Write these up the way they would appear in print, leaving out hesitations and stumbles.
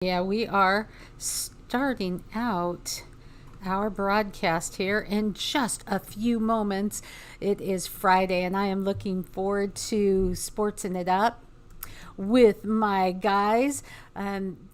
Yeah, we are starting out our broadcast here in just a few moments. It is Friday, and I am looking forward to sportsing it up with my guys.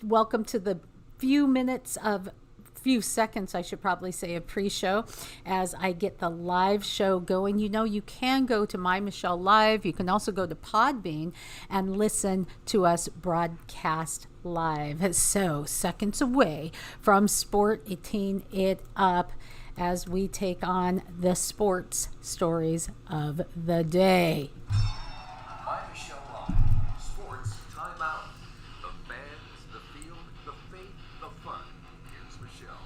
Welcome to the few seconds, I should probably say, of pre-show as I get the live show going. You know, you can go to MyMichelleLive. You can also go to Podbean and listen to us broadcast live. So, seconds away from Sport Eating It Up as we take on the sports stories of the day. My Michelle Live. Sports timeout. The fans, the field, the faith, the fun. Here's Michelle.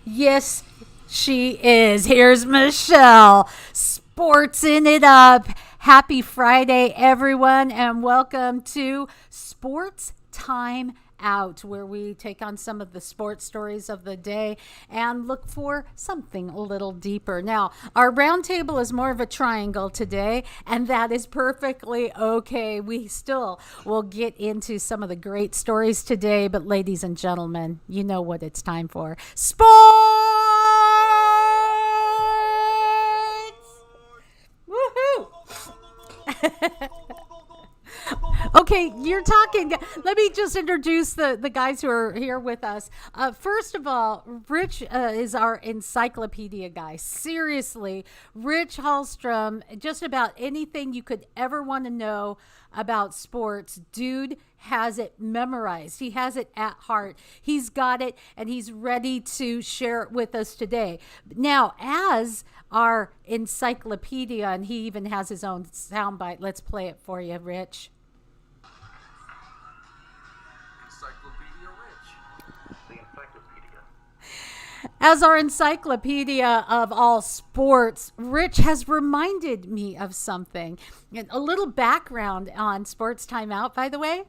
Yes, she is. Here's Michelle, sportsing it up. Happy Friday, everyone, and welcome to Sports Time Out, where we take on some of the sports stories of the day and look for something a little deeper. Now, our roundtable is more of a triangle today, and that is perfectly okay. We still will get into some of the great stories today, but ladies and gentlemen, you know what it's time for. Sports! Woohoo! Okay, you're talking. Let me just introduce the guys who are here with us. First of all, Rich is our encyclopedia guy. Seriously, Rich Hallstrom, just about anything you could ever want to know about sports, dude has it memorized. He has it at heart. He's got it, and he's ready to share it with us today. Now, as our encyclopedia, and he even has his own soundbite. Let's play it for you, Rich. Encyclopedia Rich. The encyclopedia. As our encyclopedia of all sports, Rich has reminded me of something. And a little background on Sports Timeout, by the way.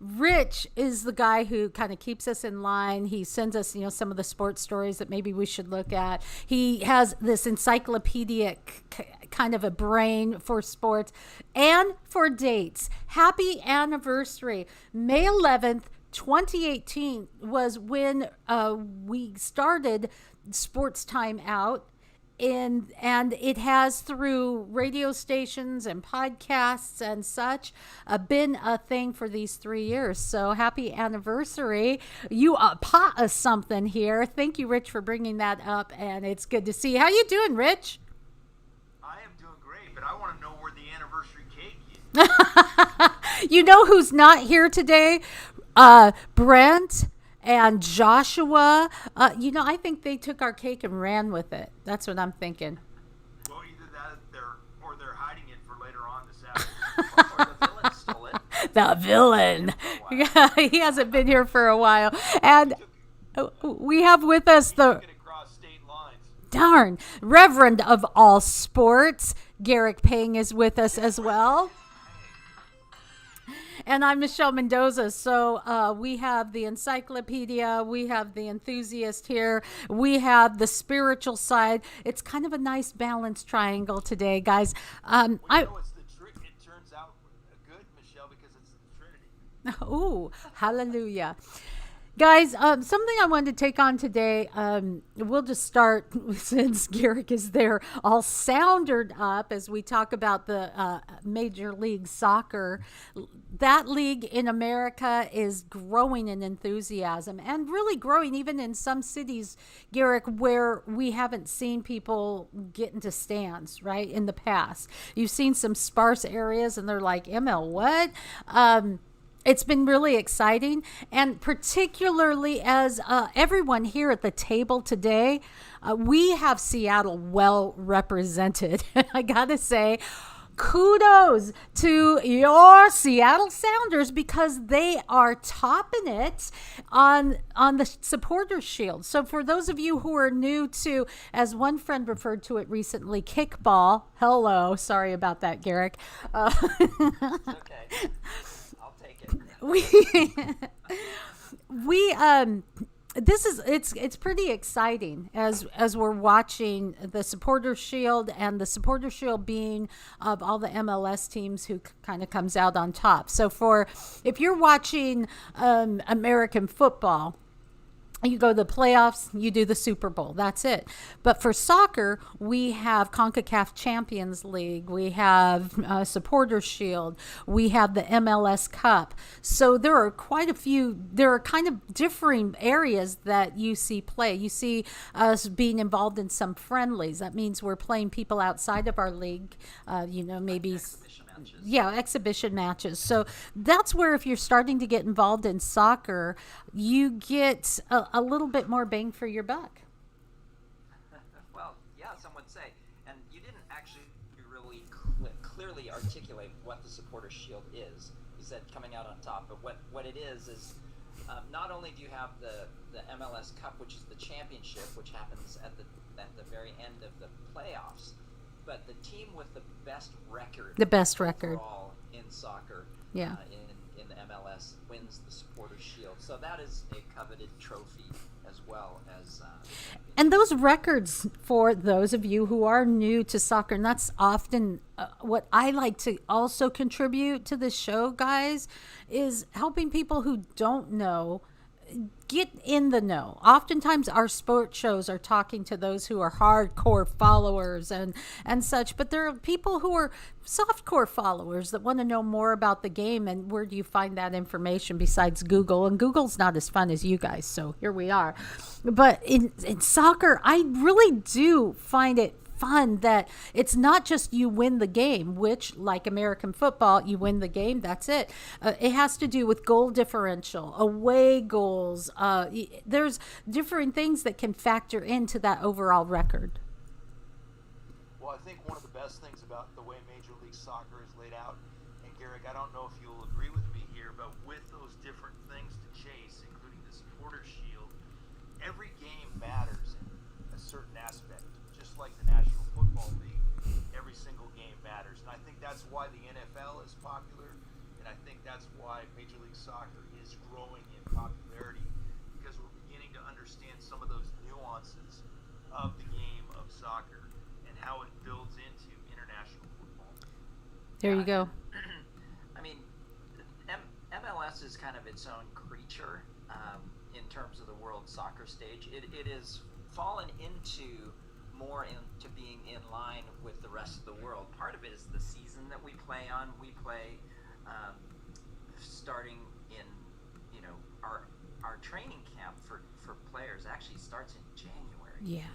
Rich is the guy who kind of keeps us in line. He sends us, some of the sports stories that maybe we should look at. He has this encyclopedic kind of a brain for sports and for dates. Happy anniversary. May 11th, 2018 was when we started Sports Time Out. And it has, through radio stations and podcasts and such, been a thing for these 3 years. So happy anniversary. You pot us something here. Thank you, Rich, for bringing that up. And it's good to see you. How you doing, Rich? I am doing great, but I want to know where the anniversary cake is. You know who's not here today? Brent and Joshua. I think they took our cake and ran with it. That's what I'm thinking. Well, either that or they're hiding it for later on this afternoon. Or the villain stole it. The villain. Yeah, he hasn't been here for a while. And we have with us Took the it across state lines. darn Reverend of all sports, Garrick Payne, is with us as well. And I'm Michelle Mendoza. So we have the encyclopedia, we have the enthusiast here, we have the spiritual side. It's kind of a nice balanced triangle today, guys. Well, it turns out good, Michelle, because it's the Trinity. Ooh, hallelujah. Guys, something I wanted to take on today, we'll just start, since Garrick is there, all sounded up as we talk about the Major League Soccer. That league in America is growing in enthusiasm and really growing even in some cities, Garrick, where we haven't seen people get into stands, right, in the past. You've seen some sparse areas and they're like, ML, what? It's been really exciting, and particularly as everyone here at the table today, we have Seattle well represented. I gotta say, kudos to your Seattle Sounders, because they are topping it on the Supporters Shield. So for those of you who are new to, as one friend referred to it recently, kickball. Hello, sorry about that, Garrick. It's okay. I'll take it. we this is it's pretty exciting as we're watching the Supporter Shield, and the Supporter Shield being of all the MLS teams who kind of comes out on top. So for if you're watching American football, you go to the playoffs, you do the Super Bowl. That's it. But for soccer, we have CONCACAF Champions League. We have Supporter Shield. We have the MLS Cup. So there are quite a few. There are kind of differing areas that you see play. You see us being involved in some friendlies. That means we're playing people outside of our league. Maybe. Yeah, exhibition matches. So that's where if you're starting to get involved in soccer, you get a little bit more bang for your buck. Well, yeah, some would say. And you didn't actually really clearly articulate what the Supporter Shield is. You said coming out on top, but what it is not only do you have the MLS Cup, which is the championship, which happens at the very end of the playoffs, but the team with the best record, overall in soccer, yeah, in the MLS wins the Supporters Shield. So that is a coveted trophy as well as. And those records, for those of you who are new to soccer, and that's often what I like to also contribute to this show, guys, is helping people who don't know get in the know. Oftentimes our sports shows are talking to those who are hardcore followers and such, but there are people who are softcore followers that want to know more about the game. And where do you find that information besides Google? And Google's not as fun as you guys, so here we are. But in soccer, I really do find it fun that it's not just you win the game, which, like American football, you win the game, that's it. It has to do with goal differential, away goals. There's different things that can factor into that overall record. Well, I think one of the best things about the way Major League Soccer is laid out, and Garrick, I don't know if you'll agree with me here, but with those different things to chase, including the Supporter Shield, every game matters in a certain aspect. Just like the National Football League, every single game matters. And I think that's why the NFL is popular, and I think that's why Major League Soccer is growing in popularity, because we're beginning to understand some of those nuances of the game of soccer and how it builds into international football. There you go. I mean, MLS is kind of its own creature in terms of the world soccer stage. It is fallen into more into being in line with the rest of the world. Part of it is the season that we play on. We play starting in, our training camp for players actually starts in January. Yeah.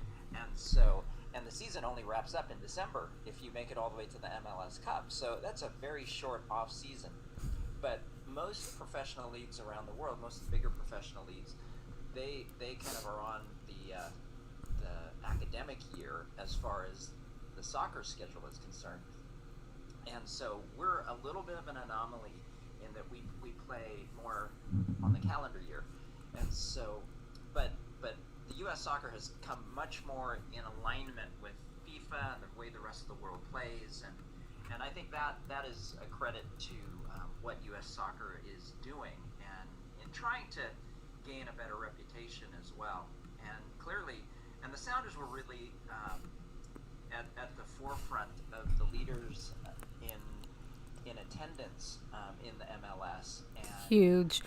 And the season only wraps up in December if you make it all the way to the MLS Cup. So that's a very short off season. But most professional leagues around the world, most of the bigger professional leagues, they kind of are on the academic year as far as the soccer schedule is concerned. And so we're a little bit of an anomaly in that we play more on the calendar year. And so, but the U.S. soccer has come much more in alignment with FIFA and the way the rest of the world plays. And I think that is a credit to what U.S. soccer is doing and in trying to gain a better reputation as well. And clearly, and the Sounders were really at the forefront of the leaders in attendance in the MLS. And, huge.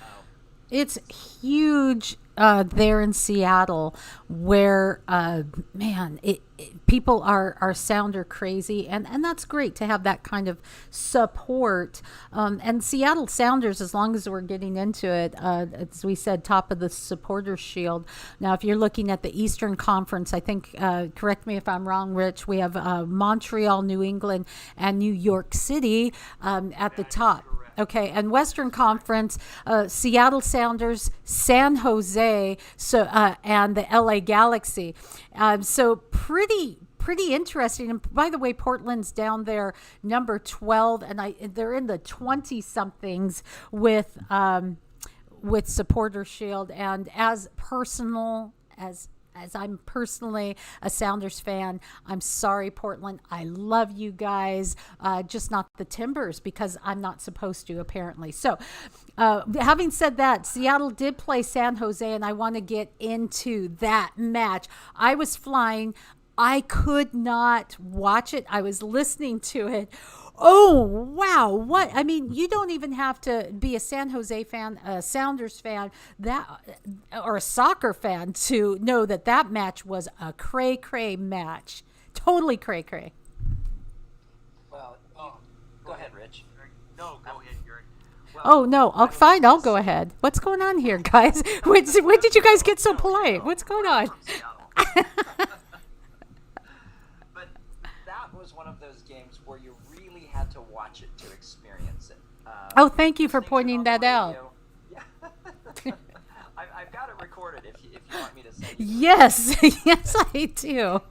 It's huge there in Seattle, where people are Sounder crazy, and that's great to have that kind of support. And Seattle Sounders, as long as we're getting into it, as we said, top of the Supporter Shield. Now, if you're looking at the Eastern Conference, I think, correct me if I'm wrong, Rich, we have Montreal, New England, and New York City at the top. Okay, and Western Conference, Seattle Sounders, San Jose, and the LA Galaxy. So pretty interesting. And by the way, Portland's down there, number 12, and they're in the 20 somethings with Supporter Shield. And as personal as as I'm personally a Sounders fan, I'm sorry, Portland. I love you guys, just not the Timbers because I'm not supposed to, apparently. So, having said that, Seattle did play San Jose, and I want to get into that match. I was flying. I could not watch it. I was listening to it. Oh, wow. What? I mean, you don't even have to be a San Jose fan, a Sounders fan, or a soccer fan to know that that match was a cray-cray match. Totally cray-cray. Well, go ahead, Rich. No, go ahead, Gary. Well, Oh, no. Fine. I'll go ahead. What's going on here, guys? When did you guys get so polite? What's going on? From Seattle. But that was one of those games where you really had to watch it to experience it. Oh, thank you for Listening to it pointing on the that out. radio- Yeah. I've got it recorded if you want me to say. Yes. Yes, I do.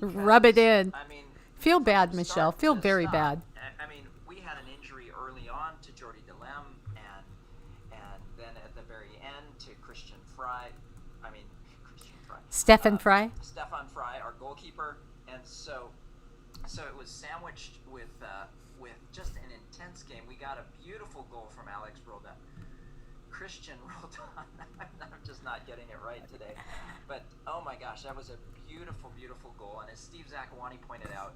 Rub it in. I mean, Feel from bad, start Michelle. to Feel very stop, bad. I mean, we had an injury early on to Jordy DeLem, and then at the very end to Christian Fry. Stefan Fry. Stefan Fry, our goalkeeper, and so it was sandwiched with just an intense game. We got a beautiful goal from Alex Roldan. Christian Roldan. I'm just not getting it right today, but oh my gosh, that was a beautiful, beautiful goal. And as Steve Zakawani pointed out,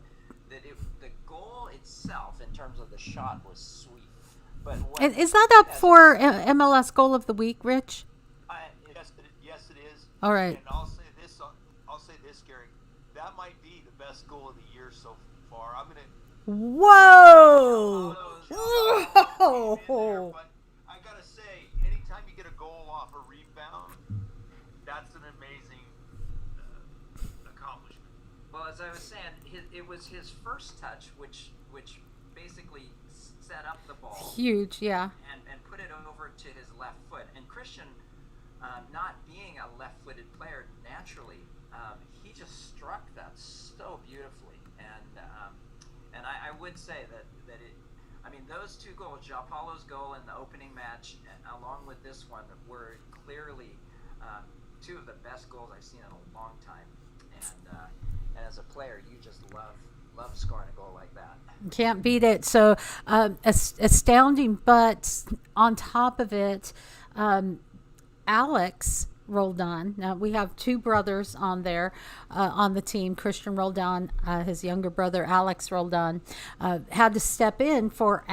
that the goal itself, in terms of the shot, was sweet. But And is that up for MLS Goal of the Week, Rich? Yes, it is. All right. And I'll say this, Gary. That might be the best goal of the year so far. I'm gonna. Whoa! Whoa! But I gotta say, anytime you get a goal off a rebound, that's an amazing accomplishment. Well, as I was saying, it was his first touch, which basically set up the ball Huge, yeah. and put it over to his left foot. And Christian, not being a left-footed player naturally, he just struck that so beautifully. And I would say that it. I mean, those two goals, João Paulo's goal in the opening match, along with this one, were clearly two of the best goals I've seen in a long time. And as a player, you just love scoring a goal like that. Can't beat it. So astounding, but on top of it, Alex Roldan. Now we have two brothers on there on the team. Christian Roldan, his younger brother Alex Roldan, had to step in for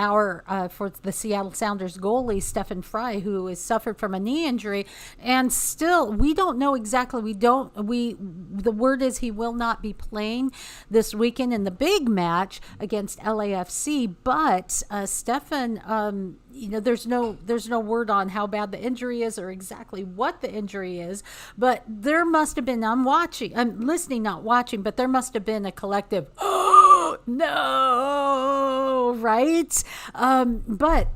for the Seattle Sounders goalie Stefan Fry, who has suffered from a knee injury, and still we don't know exactly. The word is he will not be playing this weekend in the big match against LAFC. But Stefan, there's no word on how bad the injury is or exactly what the injury is, but there must have been, I'm listening, not watching, but there must have been a collective, oh no, right? But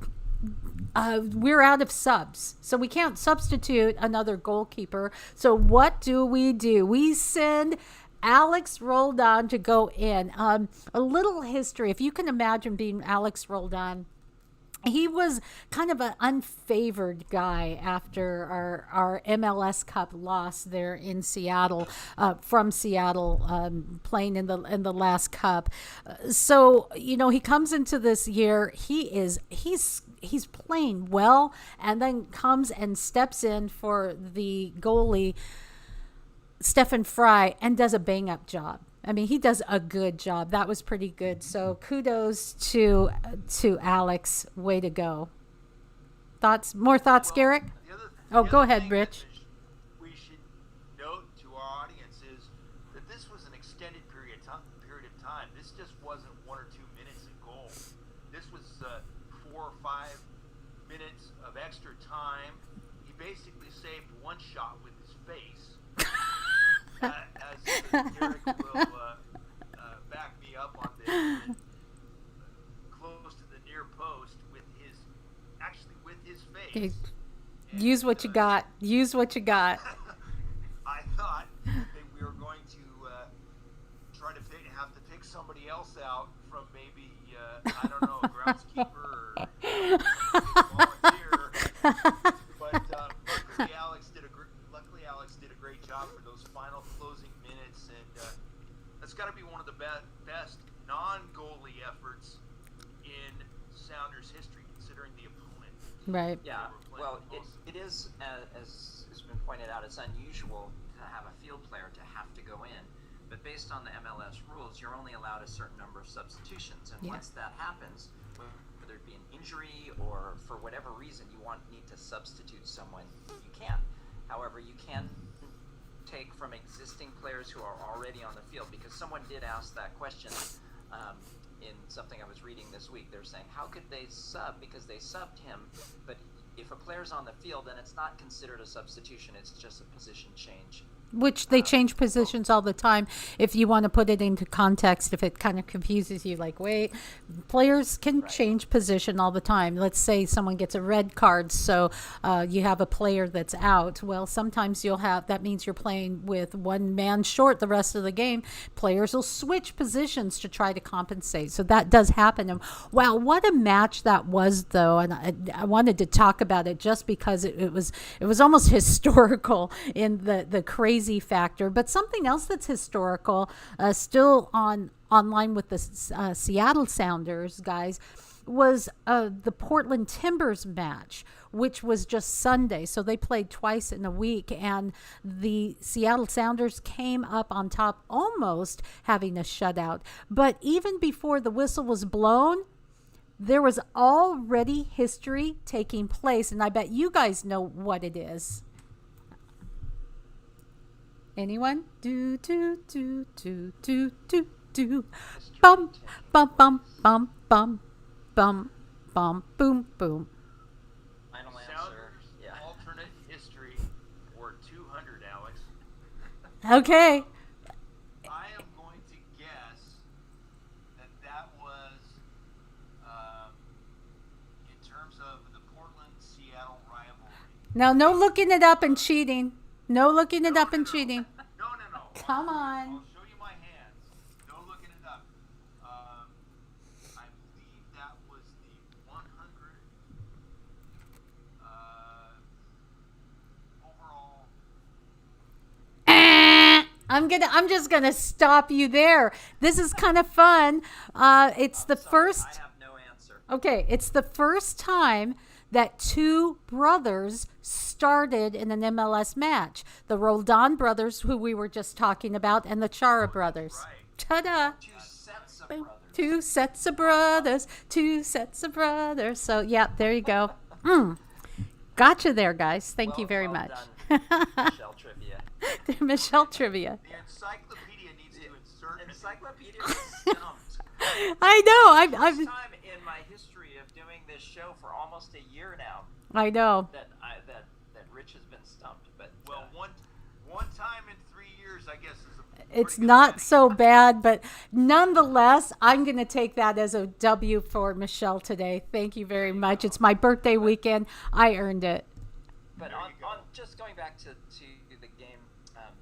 we're out of subs, so we can't substitute another goalkeeper. So what do? We send Alex Roldan to go in. A little history, if you can imagine being Alex Roldan. He was kind of an unfavored guy after our MLS Cup loss there in Seattle, from Seattle, playing in the last Cup. So he comes into this year. He's playing well, and then comes and steps in for the goalie Stefan Fry and does a bang up job. I mean, he does a good job. That was pretty good. So kudos to Alex. Way to go. More thoughts, Garrick? Go ahead, Rich. We should note to our audience is that this was an extended period of time. This just wasn't 1 or 2 minutes in goal. This was 4 or 5 minutes of extra time. He basically saved one shot with his face. As Garrick will back me up on this, close to the near post with his face. Okay. Use what you got. Use what you got. I thought that we were going to try to have to pick somebody else out from maybe I don't know, a groundskeeper or volunteer. But luckily Alex did a great job for those final it's got to be one of the best non-goalie efforts in Sounders history, considering the opponent. Right. Yeah, well, it is, as has been pointed out, it's unusual to have a field player to have to go in. But based on the MLS rules, you're only allowed a certain number of substitutions. And once that happens, whether it be an injury or for whatever reason you need to substitute someone, you can. However, you can take from existing players who are already on the field, because someone did ask that question in something I was reading this week. They're saying, how could they sub? Because they subbed him, but if a player's on the field, then it's not considered a substitution. It's just a position change. Which they change positions all the time. If you want to put it into context, if it kind of confuses you, like, wait, players can change position all the time. Let's say someone gets a red card, so you have a player that's out. Well, sometimes that means you're playing with one man short the rest of the game. Players will switch positions to try to compensate. So that does happen. And wow, what a match that was, though. And I wanted to talk about it just because it was almost historical in the crazy factor. But something else that's historical, still online with the Seattle Sounders guys, was the Portland Timbers match, which was just Sunday. So they played twice in a week, and the Seattle Sounders came up on top, almost having a shutout. But even before the whistle was blown, there was already history taking place, and I bet you guys know what it is. Anyone? Do do do do do do do. Bum bum bum bum bum bum bum boom boom. Final answer. Sounders Yeah. alternate history or 200, Alex. Okay. I am going to guess that was in terms of the Portland-Seattle rivalry. Now, no looking it up and cheating. No looking it up and cheating. No. Come on. I'll show you my hands. No looking it up. I believe that was the 100 overall. I'm just gonna stop you there. This is kind of fun. It's the first. I have no answer. Okay, it's the first time that two brothers started in an MLS match. The Roldan brothers, who we were just talking about, and the Chara brothers. Right. Ta-da! Two sets of Boom. brothers. Two sets of brothers. Two sets of brothers. So, yeah, there you go. Gotcha there, guys. Thank you very much. Done, Michelle Trivia. Michelle Trivia. The encyclopedia needs to insert Encyclopedia is stumped. I know. First time in my history of doing this show for almost a year now I know. that Rich has been stumped. But Well, one time in 3 years, I guess, is a It's pretty good not thing. so bad, but nonetheless, I'm going to take that as a W for Michelle today. Thank you very much. It's my birthday weekend. I earned it. But There on you go. just going back to the game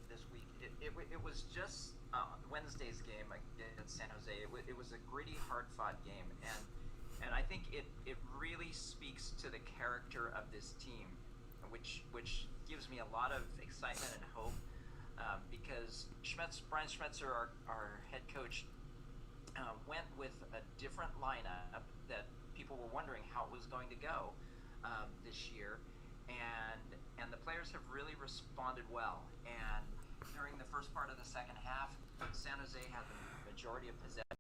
this week, it was just Wednesday's game against San Jose. It was a gritty, hard-fought game, and I think it really speaks to the character of this team, which gives me a lot of excitement and hope, because Brian Schmetzer, our head coach, went with a different lineup that people were wondering how it was going to go this year, and the players have really responded well. And during the first part of the second half, San Jose had the majority of possession.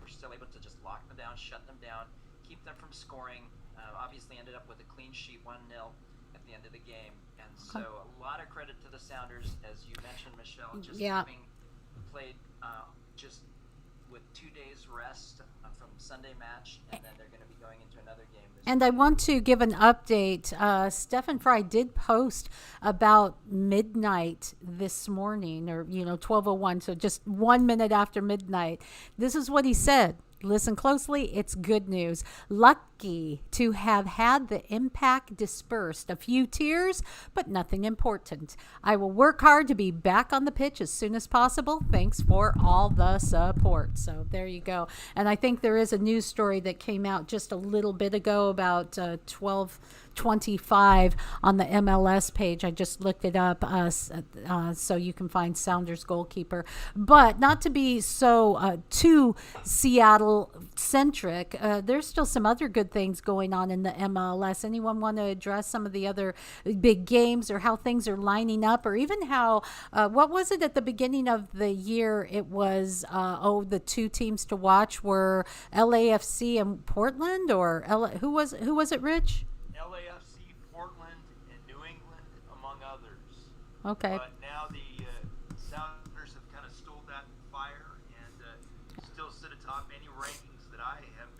We're still able to just lock them down, shut them down, keep them from scoring. Obviously ended up with a clean sheet, 1-0 at the end of the game. And so a lot of credit to the Sounders, as you mentioned, Michelle, just having played just with 2 days rest from Sunday match, and then they're going to be going into another game this And I want to give an update. Stephen Fry did post about midnight this morning, or 12:01, so just 1 minute after midnight. This is what he said. Listen closely. It's good news. Luck lucky to have had the impact dispersed. A few tears, but nothing important. I will work hard to be back on the pitch as soon as possible. Thanks for all the support. So there you go. And I think there is a news story that came out just a little bit ago about 12:25 on the MLS page. I just looked it up so you can find Sounders goalkeeper. But not to be so too Seattle centric, there's still some other good things going on in the MLS. Anyone want to address some of the other big games or how things are lining up, or even how what was it at the beginning of the year? It was the two teams to watch were LAFC and Portland, or who was it, Rich? LAFC, Portland, and New England, among others. Okay. But now the Sounders have kind of stole that fire and still sit atop any rankings that I have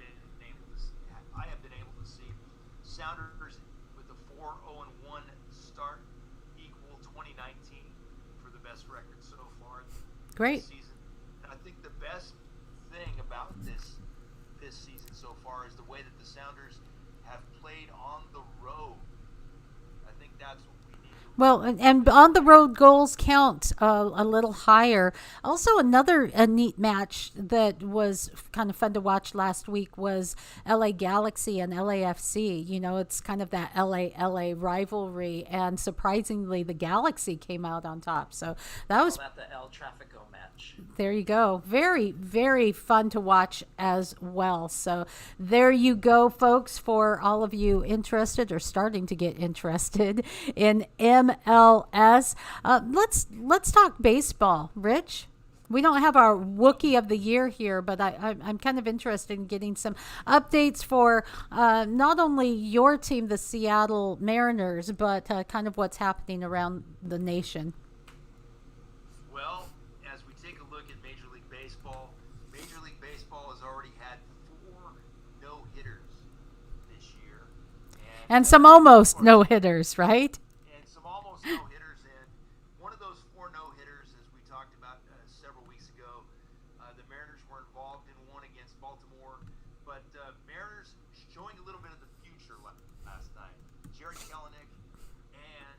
been able to see. Sounders with a 4-0-1 start equal 2019 for the best record so far Great. this season. And I think the best thing about this season so far is the way that the Sounders have played on the road. I think that's what we need. Well, and on the road goals count a little higher. Also, another neat match that was kind of fun to watch last week was LA Galaxy and LAFC. You know, it's kind of that LA rivalry, and surprisingly, the Galaxy came out on top. So that was Call that the El Trafico match. There you go. Very, very fun to watch as well. So there you go, folks, for all of you interested or starting to get interested in MLS. Let's talk baseball, Rich. We don't have our Wookiee of the Year here, but I'm kind of interested in getting some updates for not only your team, the Seattle Mariners, but kind of what's happening around the nation. Well, as we take a look at Major League Baseball has already had 4 no-hitters this year. And some almost no-hitters, right? And some almost no-hitters. And one of those 4 no-hitters, as we talked about several weeks ago, the Mariners were involved in one against Baltimore. But Mariners showing a little bit of the future last night. Jerry Kelenic and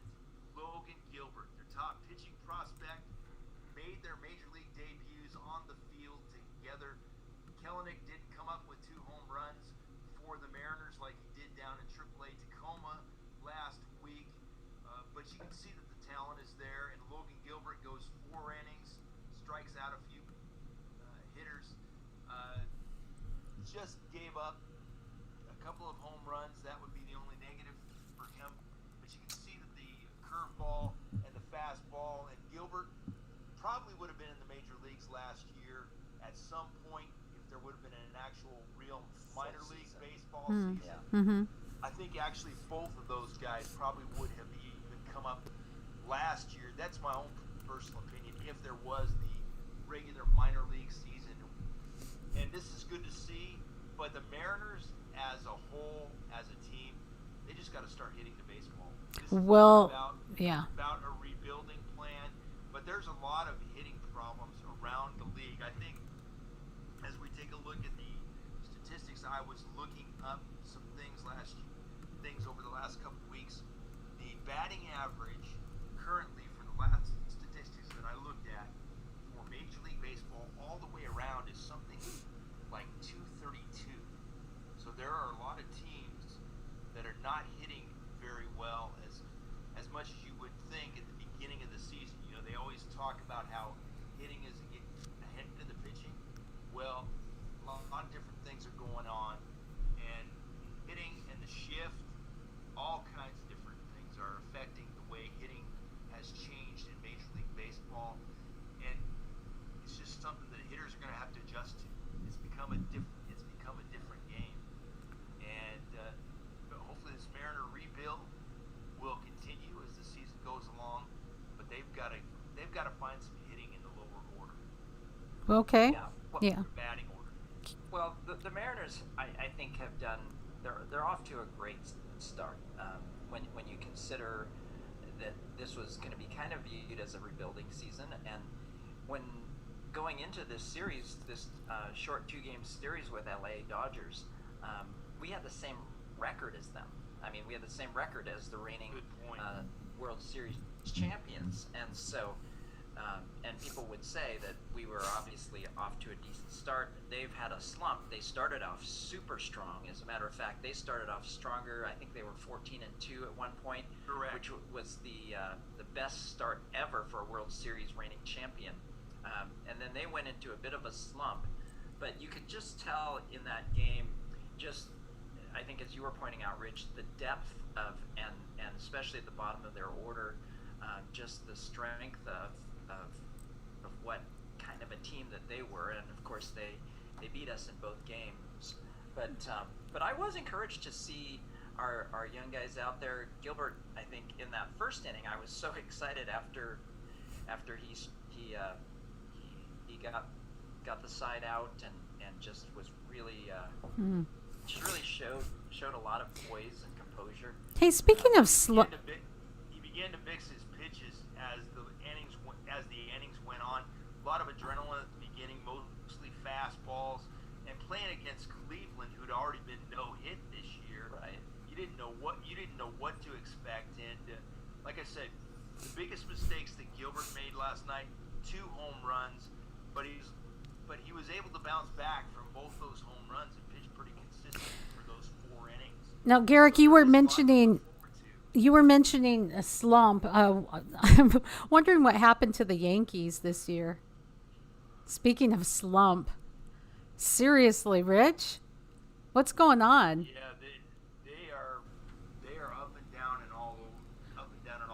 Logan Gilbert, their top pitching prospect, made their major league debuts on the field together. Kelenic didn't come up with 2 home runs for the Mariners like he did down in AAA Tacoma last week, but you can see that the talent is there, and Logan Gilbert goes 4 innings, strikes out a few hitters, just gave up a couple of home runs. That would be the only negative for him, but you can see that the curveball and the fastball, and Gilbert probably would have been in the major leagues last year at some point if there would have been an actual real minor league baseball season. Yeah. Mm-hmm. I think actually both of those guys probably would have even come up last year. That's my own personal opinion, if there was the regular minor league season. And this is good to see, but the Mariners as a whole, as a team, they just got to start hitting the baseball. This is Well, not about a rebuilding plan, but there's a lot of hitting problems around the league. I think as we take a look at the statistics, I was looking up some things over the last couple of weeks. The batting average currently for the last statistics that I looked at for Major League Baseball all the way around is something like 232. So there are a lot of teams that are not hitting very well as much as you would think at the beginning of the season. You know, they always talk about how hitting is ahead of the pitching. Well, a lot of different things are going on, and hitting and the shift, all kinds of different things are affecting the way hitting has changed in Major League Baseball, and it's just something that hitters are going to have to adjust to. It's become a different game, and hopefully this Mariner rebuild will continue as the season goes along. But they've got to find some hitting in the lower order. Okay. Yeah. Well, Yeah. Batting order. Well, the Mariners, I think, have done. They're off to a great start. When you consider that this was going to be kind of viewed as a rebuilding season, and when going into this series, this short 2-game series with LA Dodgers, we had the same record as them. I mean, we had the same record as the reigning World Series champions, and so and people would say that we were obviously off to a decent start. They've had a slump. They started off super strong. As a matter of fact, they started off stronger. I think they were 14-2 at one point, Correct. which was the best start ever for a World Series reigning champion. And then they went into a bit of a slump, but you could just tell in that game, just I think as you were pointing out, Rich, the depth of and especially at the bottom of their order, just the strength of what kind of a team that they were, and of course they beat us in both games. But I was encouraged to see our young guys out there. Gilbert, I think in that first inning, I was so excited after he got the side out and just was really just really showed a lot of poise and composure. Hey, speaking of he began to mix his pitches as the innings went on. A lot of adrenaline at the beginning, mostly fastballs, and playing against Cleveland, who'd already been no hit this year. Right. You didn't know what to expect, and like I said, the biggest mistakes that Gilbert made last night, 2 home runs, but he was able to bounce back from both those home runs and pitch pretty consistently for those 4 innings. Now, Garrick, you were mentioning a slump. I'm wondering what happened to the Yankees this year. Speaking of slump, seriously, Rich, what's going on? Yeah, they are up and down and all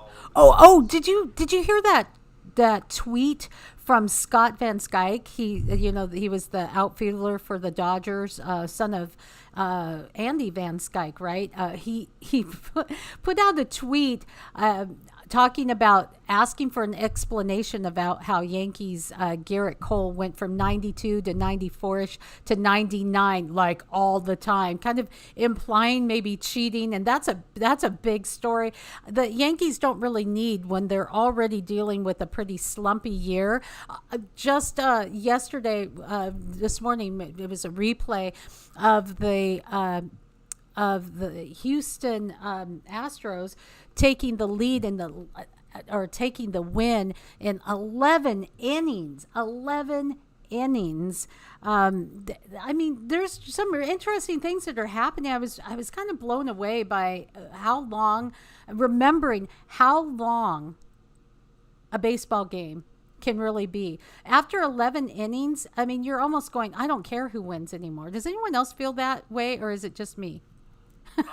over. Oh, did you hear that tweet from Scott Van Skyke? He was the outfielder for the Dodgers, son of Andy Van Skyke, right? He put out a tweet talking about asking for an explanation about how Yankees Garrett Cole went from 92 to 94ish to 99 like all the time, kind of implying maybe cheating, and that's a big story. The Yankees don't really need when they're already dealing with a pretty slumpy year. Just yesterday, this morning, it was a replay of the Houston Astros taking the lead or taking the win in 11 innings. 11 innings. I mean, there's some interesting things that are happening. I was kind of blown away by remembering how long a baseball game can really be. After 11 innings, I mean, you're almost going, I don't care who wins anymore. Does anyone else feel that way, or is it just me? It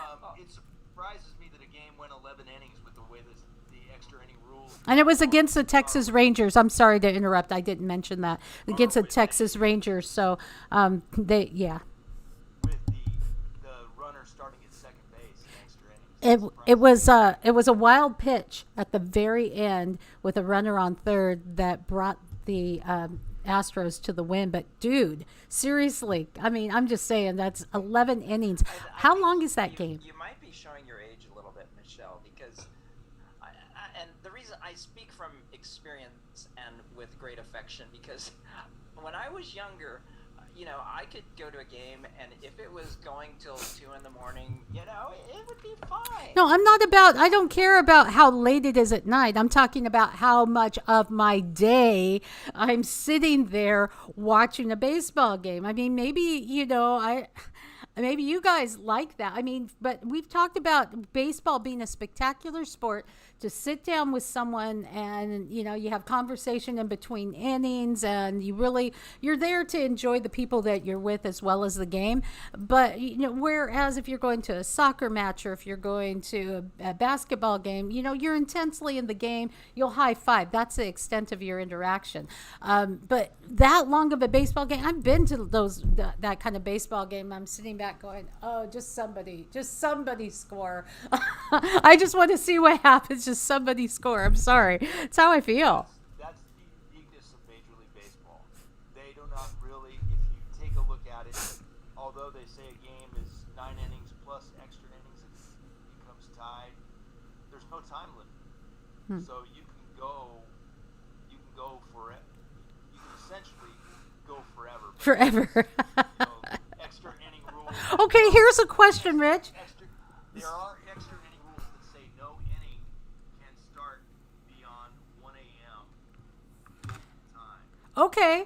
surprises me that a game went 11 innings with the way the extra inning rule. And it was against the Texas Rangers. I'm sorry to interrupt. I didn't mention that. Against the Texas Rangers. So, With the runner starting at second base in extra innings. It was a wild pitch at the very end with a runner on third that brought the Astros to the win. But dude, seriously, I mean, I'm just saying that's 11 innings. How long is that game? You might be showing your age a little bit, Michelle, because and the reason I speak from experience and with great affection, because when I was younger, I could go to a game, and if it was going till 2 a.m, it would be fine. No, I don't care about how late it is at night. I'm talking about how much of my day I'm sitting there watching a baseball game. I mean, maybe, maybe you guys like that. I mean, but we've talked about baseball being a spectacular sport to sit down with someone and, you have conversation in between innings, and you're there to enjoy the people that you're with as well as the game. But, whereas if you're going to a soccer match or if you're going to a basketball game, you're intensely in the game. You'll high five. That's the extent of your interaction. But that long of a baseball game, I've been to that kind of baseball game. I'm sitting back going, oh, just somebody score. I just want to see what happens. Just somebody score. I'm sorry. It's how I feel. That's the uniqueness of Major League Baseball. They do not really, if you take a look at it, although they say a game is 9 innings plus extra innings, it becomes tied. There's no time limit. So you can go forever. You can essentially go forever. Forever. Extra inning rule. Okay, here's a question, Rich. There are extra inning rules that say no inning can start beyond 1 a.m. time. Okay.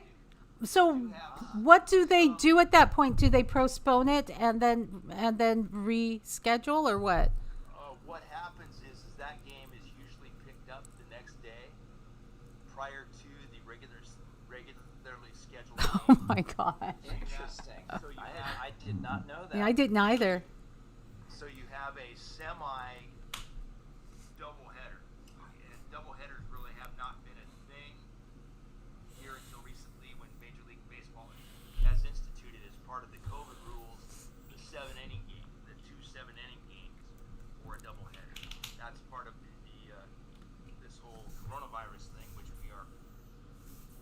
So You have what do they do at that point? Do they postpone it and then reschedule, or what? what happens is that game is usually picked up the next day prior to the regularly scheduled Oh game. my God. Interesting. So you I did not know that. Yeah, I didn't either. So you have a semi doubleheader, and doubleheaders really have not been a thing here until recently when Major League Baseball has instituted as part of the COVID rules the 7-inning game, the 2 7-inning games for a doubleheader. That's part of this whole coronavirus thing, which we are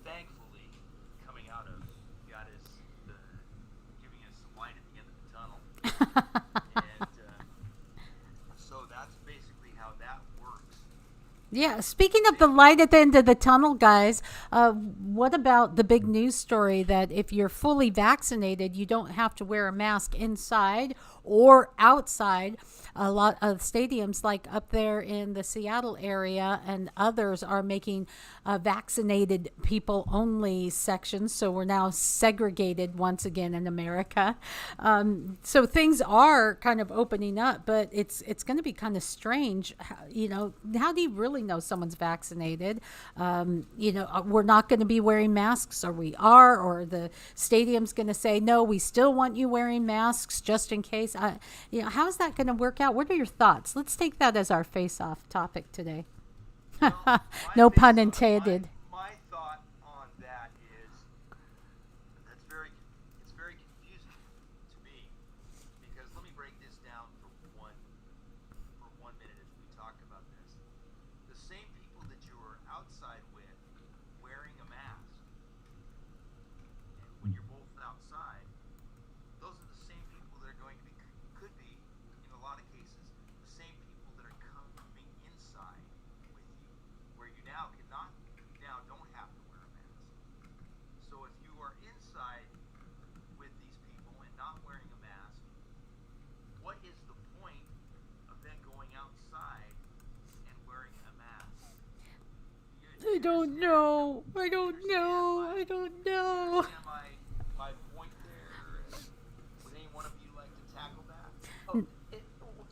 thankfully coming out of. God is giving us some light at the end of the tunnel. And so that's basically how that works. Yeah, speaking of the light at the end of the tunnel, guys, what about the big news story that if you're fully vaccinated, you don't have to wear a mask inside or outside? A lot of stadiums, like up there in the Seattle area and others, are making vaccinated people only sections. So we're now segregated once again in America. So things are kind of opening up, but it's going to be kind of strange. How do you really know someone's vaccinated? We're not going to be wearing masks, or we are, or the stadium's going to say, no, we still want you wearing masks just in case. How's that going to work out? What are your thoughts? Let's take that as our face-off topic today. Well, No my pun base- intended. My thought on that is it's very confusing to me, because let me break this down for one minute as we talk about this. The same people that you are outside with wearing a mask, and when you're both outside, those are the same people that are going to be, could be, in a lot of cases, the same people that are coming inside with you, where you now don't have to wear a mask. So if you are inside with these people and not wearing a mask, what is the point of then going outside and wearing a mask? I don't know. I don't know. I don't know. Understand my point there? Would any one of you like to tackle that? Oh,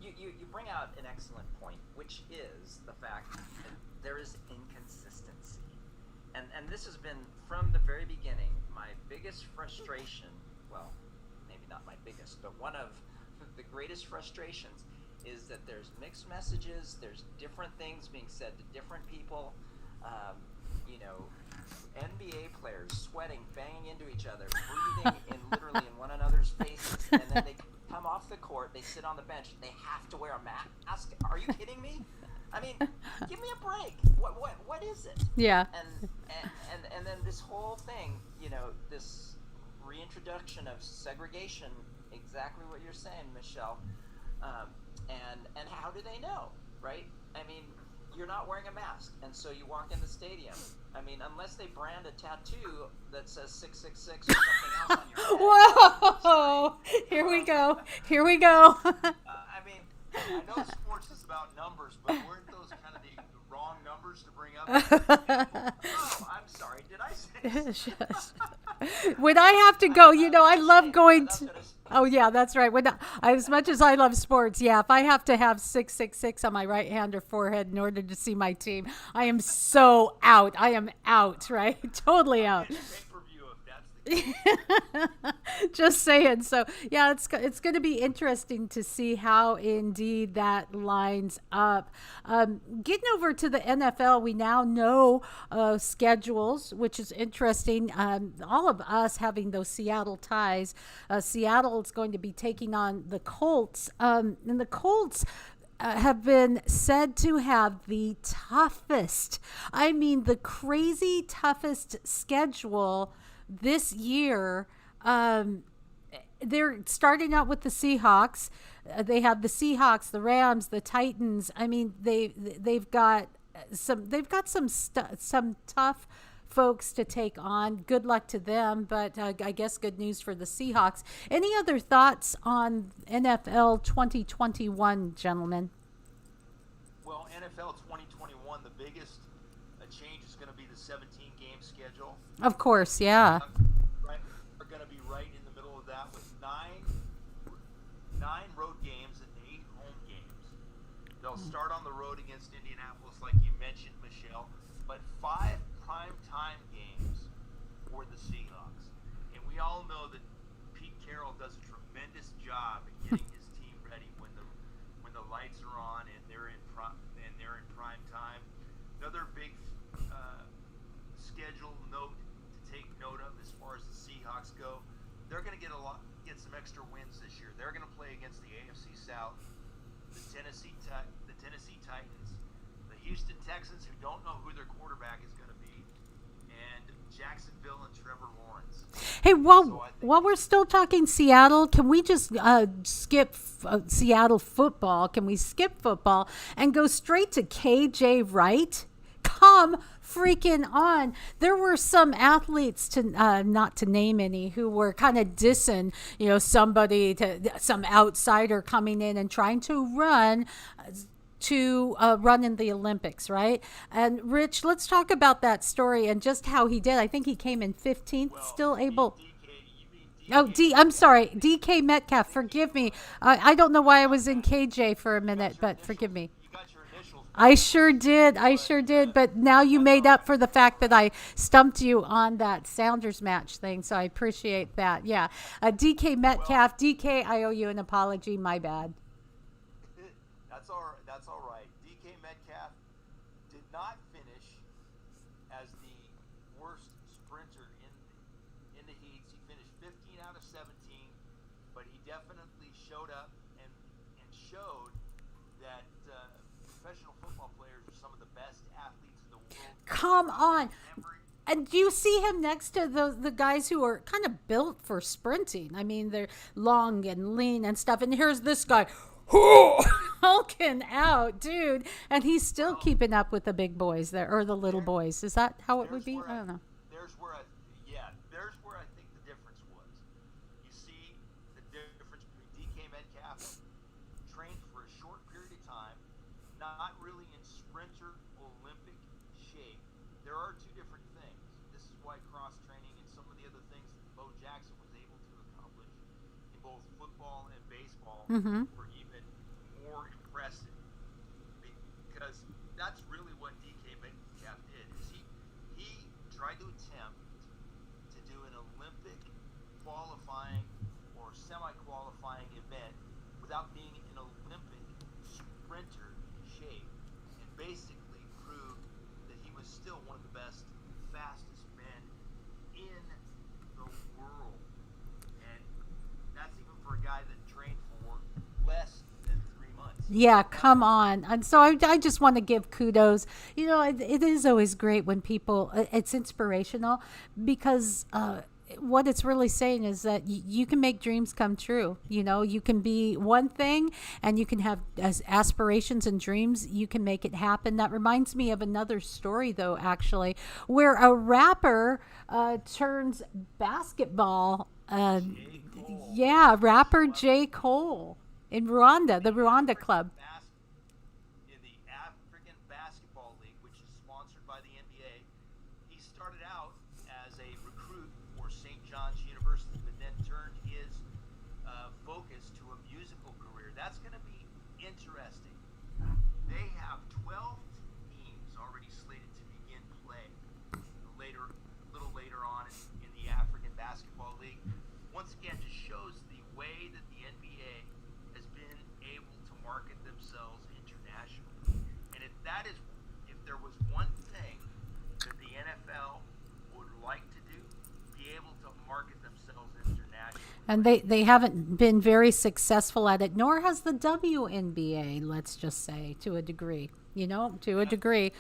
you bring out an excellent point, which is the fact that there is inconsistency. And this has been, from the very beginning, my biggest frustration, well, maybe not my biggest, but one of the greatest frustrations is that there's mixed messages, there's different things being said to different people. NBA players sweating, banging into each other, breathing literally in one another's faces, and then they come off the court, they sit on the bench, they have to wear a mask. Are you kidding me? I mean, give me a break. What is it? Yeah. And then this whole thing, this reintroduction of segregation, exactly what you're saying, Michelle. And how do they know, right? I mean, you're not wearing a mask, and so you walk in the stadium. I mean, unless they brand a tattoo that says 666 or something else on your head. Whoa! Here we go. Here we go. I mean, I know sports is about numbers, but weren't those kind of the wrong numbers to bring up? Oh, I'm sorry. Did I say? When I have to go, I love going That's to. what it's- Oh yeah, that's right. As much as I love sports, yeah, if I have to have 666 on my right hand or forehead in order to see my team, I am so out. I am out, right? Totally out. Pay-per-view if that's the case. Just saying. So yeah, it's going to be interesting to see how indeed that lines up. Getting over to the NFL, we now know schedules, which is interesting. All of us having those Seattle ties. Seattle is going to be taking on the Colts, and the Colts have been said to have the toughest, the crazy toughest schedule this year. They're starting out with the Seahawks. They have the Seahawks, the Rams, the Titans. I mean, they've got some tough folks to take on. Good luck to them, but I guess good news for the Seahawks. Any other thoughts on NFL 2021, gentlemen? Well, NFL 2021, the biggest change is going to be the 17-game schedule. Of course, yeah. Right, we're going to be right in the middle of that with nine road games and 8 home games. They'll start on the road against Indianapolis, like you mentioned, Michelle, but 5 primetime games for the Seahawks. And we all know that Pete Carroll does a tremendous job at getting his team ready when the lights are on and they're in prime time. Another big schedule note to take note of as far as the Seahawks go, they're going to get some extra wins this year. They're going to play against the AFC South, the Tennessee Titans, the Houston Texans, who don't know who their quarterback is going to be, and Jacksonville and Trevor Lawrence. Hey, while we're still talking Seattle, can we just skip Seattle football? Can we skip football and go straight to KJ Wright? Come freaking on. There were some athletes, to not to name any, who were kind of dissing, some outsider coming in and trying to run in the Olympics, right? And Rich, let's talk about that story and just how he did. I think he came in 15th, still able. I'm sorry, DK Metcalf. Forgive me. I don't know why I was in KJ for a minute, but forgive me. I sure did. But now you made up for the fact that I stumped you on that Sounders match thing. So I appreciate that. Yeah. DK Metcalf. DK, I owe you an apology. My bad. That's all right. DK Metcalf did not finish as the worst sprinter in the heats. He finished 15 out of 17, but he definitely showed up and showed that professional football players are some of the best athletes in the world. Come on. And do you see him next to the guys who are kind of built for sprinting? I mean, they're long and lean and stuff. And here's this guy, hulking out, dude. And he's still keeping up with the big boys there, or the little boys. Is that how it would be? I don't know. There's where I think the difference was. You see the difference between DK Metcalf trained for a short period of time, not really in sprinter Olympic shape. There are two different things. This is why cross training and some of the other things that Bo Jackson was able to accomplish in both football and baseball were even more impressive. Because that's really what DK Metcalf did. Is he tried to attempt to do an Olympic qualifying or semi-qualifying event without being in Olympic sprinter shape, and basically proved that he was still one of the best, fastest men in the world. And that's even for a guy that trained for less than 3 months. Yeah, come on. And so I just want to give kudos. You know, it is always great when people, it's inspirational because what it's really saying is that you can make dreams come true. You know, you can be one thing and you can have aspirations and dreams. You can make it happen. That reminds me of another story, though, actually, where a rapper turns basketball. Rapper J. Cole in Rwanda, the Rwanda club. In the African Basketball League, which is sponsored by the NBA, he started out as a recruit for St. John's University, but then turned his focus to a musical career. That's going to be interesting. They have 12 teams already slated to begin play a little later on in the African Basketball League. Once again, just shows the way that the NBA has been able to market themselves internationally. And if there was one thing that the NFL would like to do, be able to market themselves internationally. And they haven't been very successful at it, nor has the WNBA, let's just say, to a degree, to a degree.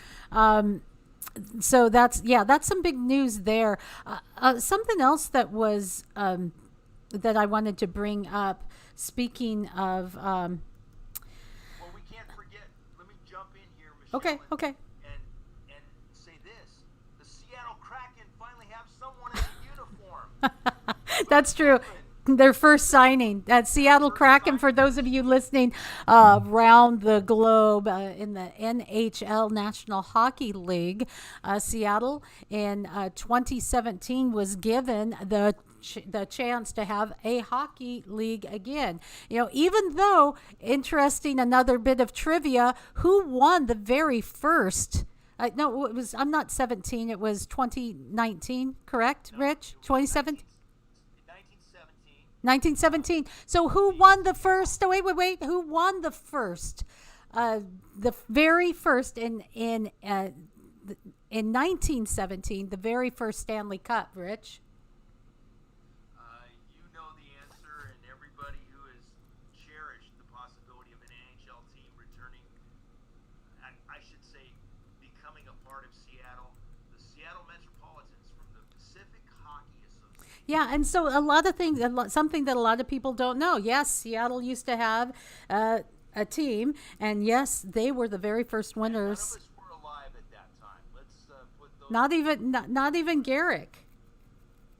So that's some big news there. Something else that was that I wanted to bring up, speaking of... well, we can't forget, let me jump in here, Michelle. Okay. And say this. The Seattle Kraken That's true. Their first signing at Seattle Kraken. For those of you listening around the globe in the NHL National Hockey League, Seattle in 2017 was given the chance to have a hockey league again. You know, even though, interesting, another bit of trivia, who won the very first? No, it was. I'm not 17. It was 2019. Correct, Rich? 2017. 1917. So who won the first? Oh, wait. Who won the first? The very first in 1917, the very first Stanley Cup. Rich. You know the answer, and everybody who has cherished the possibility of an NHL team returning, I should say, becoming a part of Seattle, the Seattle Metropolitans from the Pacific Hockey Association. Yeah, and so a lot of things, something that a lot of people don't know. Yes, Seattle used to have a team, and yes, they were the very first winners. None of us were alive at that time. Let's put those. Not even Garrick.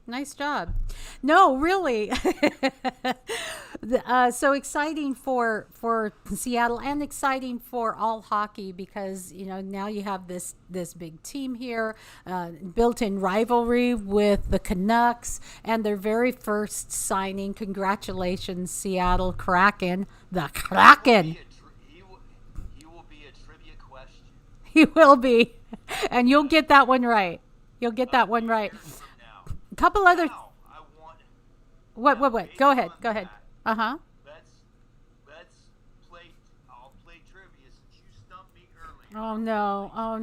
Nice job. No, really. So exciting for Seattle, and exciting for all hockey, because now you have this big team here, built-in rivalry with the Canucks, and their very first signing. Congratulations, Seattle Kraken, the Kraken. He will be a trivia question. He will be, and you'll get that one right. You'll get that one right. A couple other. Now, I want. What? based Go ahead. on Go ahead. that, Let's play. I'll play trivia since you stumped me earlier. Oh no. I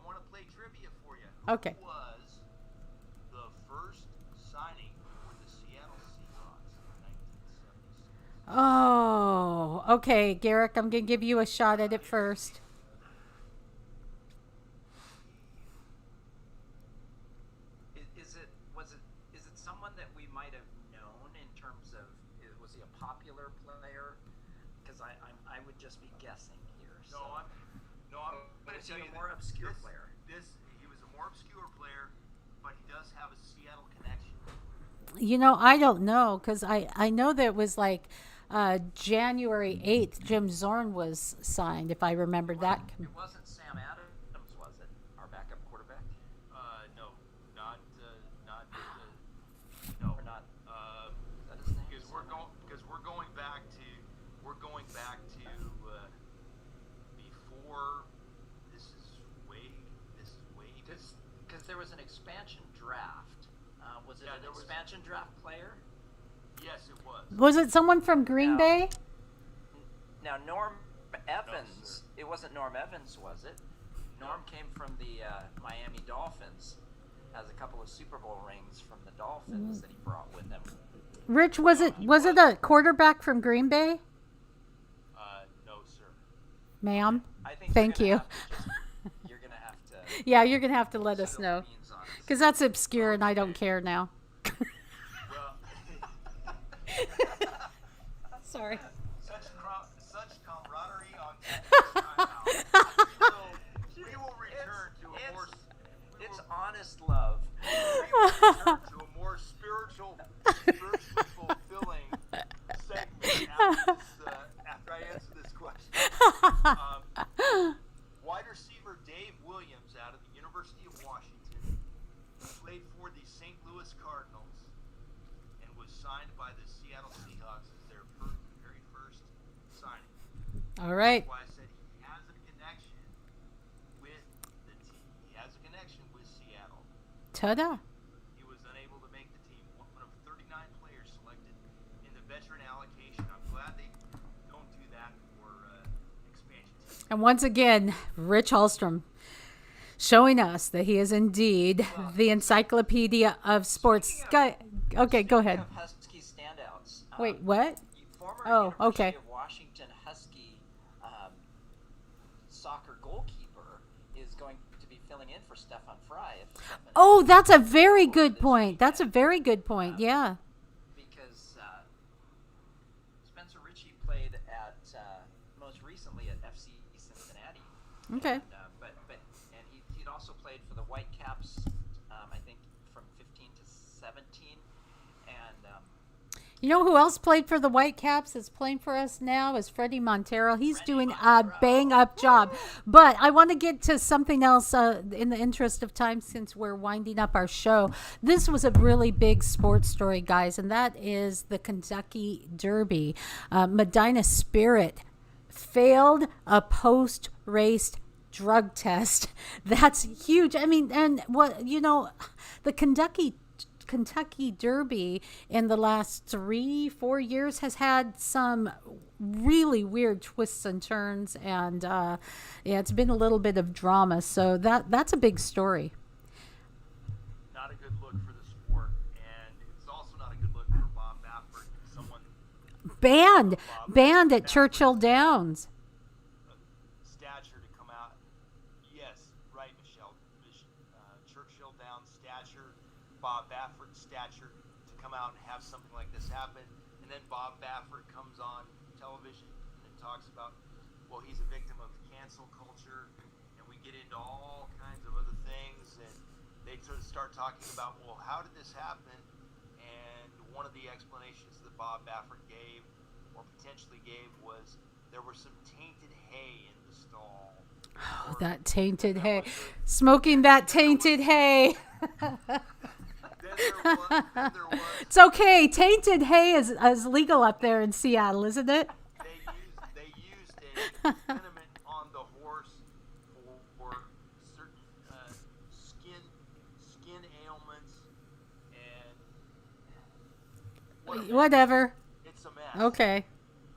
want to play trivia for you. Okay. Who was the first signing for the Seattle Seahawks in 1976? Oh, okay, Garrick. I'm gonna give you a shot at it first. Is it someone that we might have known in terms of, was he a popular player? Because I would just be guessing here. So. I'm going to Was tell he you a more obscure player? He was a more obscure player, but he does have a Seattle connection. I don't know, because I know that it was like January 8th, Jim Zorn was signed, if I remember that. It wasn't Sam Adams, was it? Our backup quarterback? No, not. Or not? Is that his name? Because we're going back to before. This is way Because there was an expansion draft. Was it an expansion draft player? Yes, it was. Was it someone from Green No. Bay? Now, Norm Evans, sir. it wasn't Norm Evans, was it? Norm came from the Miami Dolphins, has a couple of Super Bowl rings from the Dolphins that he brought with him. Rich, was it a quarterback from Green Bay? No, sir. Ma'am? I think Thank you. You're going to have to Yeah, you're going to have to let us spill know, the beans on us. because that's obscure and I don't care now. Well, Sorry. such camaraderie on timeout. We will return to a more. It's honest love. We will return to a more spiritually fulfilling segment after I answer this question. Wide receiver Dave Williams out of the University of Washington played for the St. Louis Cardinals and was signed by the Seattle Seahawks as their very first signing. All right. That's why I said he has a connection with the team. He has a connection with Seattle. Ta-da. He was unable to make the team. One of 39 players selected in the veteran allocation. I'm glad they don't do that for expansion teams. And once again, Rich Hallstrom showing us that he is indeed the encyclopedia of sports. Okay, go ahead. Of Husky standouts. Wait, what? Former Oh, University okay. of Washington Husky soccer goalkeeper is going to be filling in for Stefan Fry. Oh, that's a very good point. That's a very good point. Yeah. Because Spencer Ritchie played at most recently at FC Cincinnati. Okay. And, but he'd also played for the Whitecaps. I think from 15 to 17, and You know who else played for the Whitecaps is playing for us now is Freddie Montero. He's doing a bang-up job. But I want to get to something else in the interest of time since we're winding up our show. This was a really big sports story, guys, and that is the Kentucky Derby. Medina Spirit failed a post-race drug test. That's huge. I mean, and what, the Kentucky Derby in the last 3-4 years has had some really weird twists and turns, and yeah, it's been a little bit of drama. So that's a big story. Not a good look for the sport, and it's also not a good look for Bob Baffert, someone banned at Churchill Downs. Stature to come out. Yes, right, Michelle. Churchill Downs stature, Bob Baffert stature to come out and have something like this happen. And then Bob Baffert comes on television and talks about, well, he's a victim of cancel culture, and we get into all kinds of other things, and they sort of start talking about, well, how did this happen? And one of the explanations that Bob Baffert gave, or potentially gave, was there was some tainted hay in the stall. Oh, that tainted hay. Smoking that tainted hay. It's okay. Tainted hay is legal up there in Seattle, isn't it? They used a liniment on the horse for certain skin ailments and whatever. It's a mess. Okay.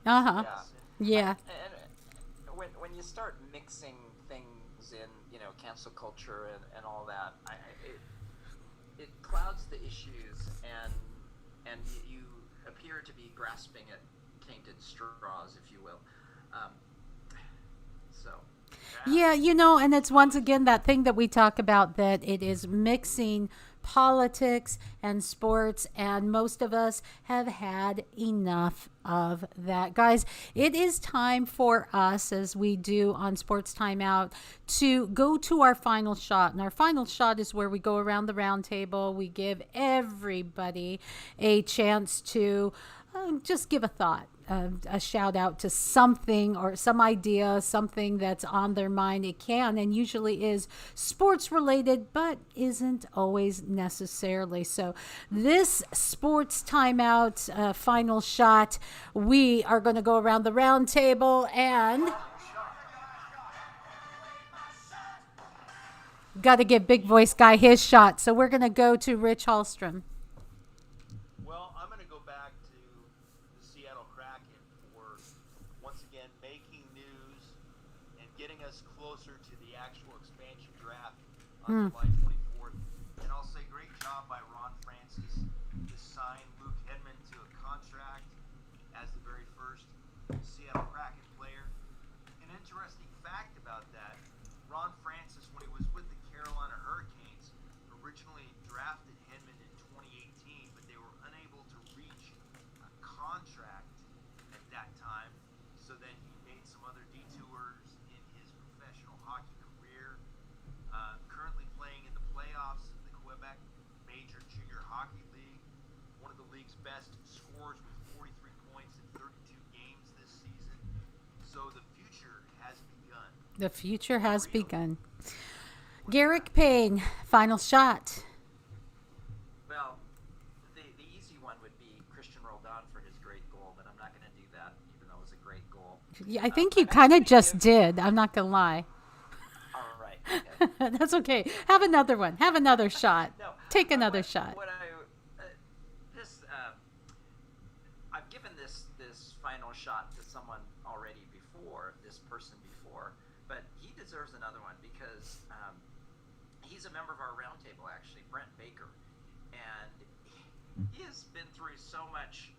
Uh-huh. Yeah. And when you start mixing things in, cancel culture and all that, it clouds the issues, and you appear to be grasping at tainted straws, if you will. Yeah, and it's once again that thing that we talk about, that it is mixing politics and sports, and most of us have had enough of that. Guys, it is time for us, as we do on Sports Timeout, to go to our final shot. And our final shot is where we go around the round table. We give everybody a chance to just give a thought, a shout out to something or some idea, something that's on their mind. It can and usually is sports related, but isn't always necessarily. So this Sports Timeout final shot, we are going to go around the round table and got to give Big Voice Guy his shot. So we're going to go to Rich Hallstrom. Well, I'm going to go back to the Seattle Kraken for, once again, making news and getting us closer to the actual expansion draft on July 24th. And I'll say great job by Ron Francis to sign Luke Hedman to a contract as the very first Seattle Kraken player. An interesting fact about that, Ron Francis, when he was with the Carolina Hurricanes, originally drafted Hedman in 2018, but they were unable to reach a contract at that time. So then he made some other detours in his professional hockey career. Currently playing in the playoffs of the Quebec Major Junior Hockey League, one of the league's best scorers with 43 points in 32 games this season. So the future has begun. The future has begun. Garrick Payne, final shot. Well, the easy one would be Christian Roldan for his great goal, but I'm not going to do that, even though it was a great goal. Yeah, I think you kind of just did. I'm not going to lie. All right. Okay. That's okay. Have another one. Have another shot. No, Take another shot. I've given this final shot to someone already before, this person before, but he deserves another one because he's a member of our roundtable, actually, Brent Baker, and he has been through so much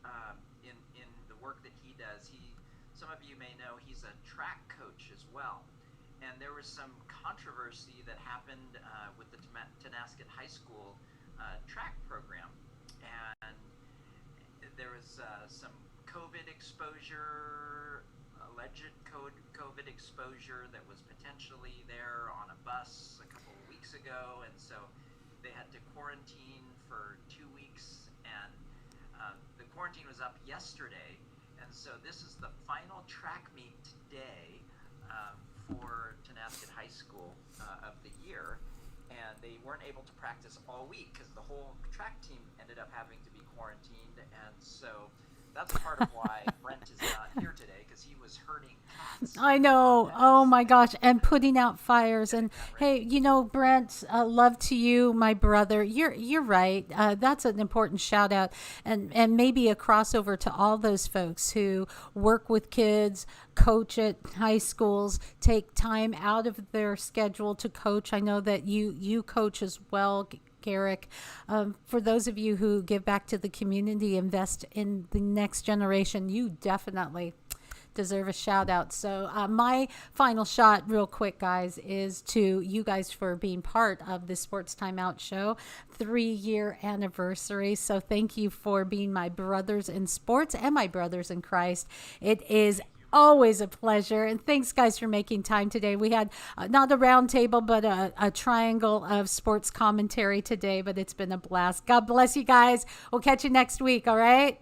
in the work that he does. Some of you may know he's a track coach as well, and there was some controversy that happened with the Tenasket High School track program, and there was some COVID exposure, alleged COVID exposure that was potentially there on a bus a couple of weeks ago, and so they had to quarantine for 2 weeks, and the quarantine was up yesterday, and so this is the final track meet today for Tonasket High School of the year, and they weren't able to practice all week because the whole track team ended up having to be quarantined, and so that's part of why Brent is not here today, because he was herding cats. I know. Oh my gosh. And putting out fires. And hey, Brent, love to you, my brother. You're right. That's an important shout out, and maybe a crossover to all those folks who work with kids, coach at high schools, take time out of their schedule to coach. I know that you coach as well, Garrick. For those of you who give back to the community, invest in the next generation, you definitely deserve a shout out. So my final shot real quick, guys, is to you guys for being part of the Sports Timeout Show 3-year anniversary. So thank you for being my brothers in sports and my brothers in Christ. It is always a pleasure. And thanks, guys, for making time today. We had not a round table, but a triangle of sports commentary today, but it's been a blast. God bless you guys. We'll catch you next week. All right.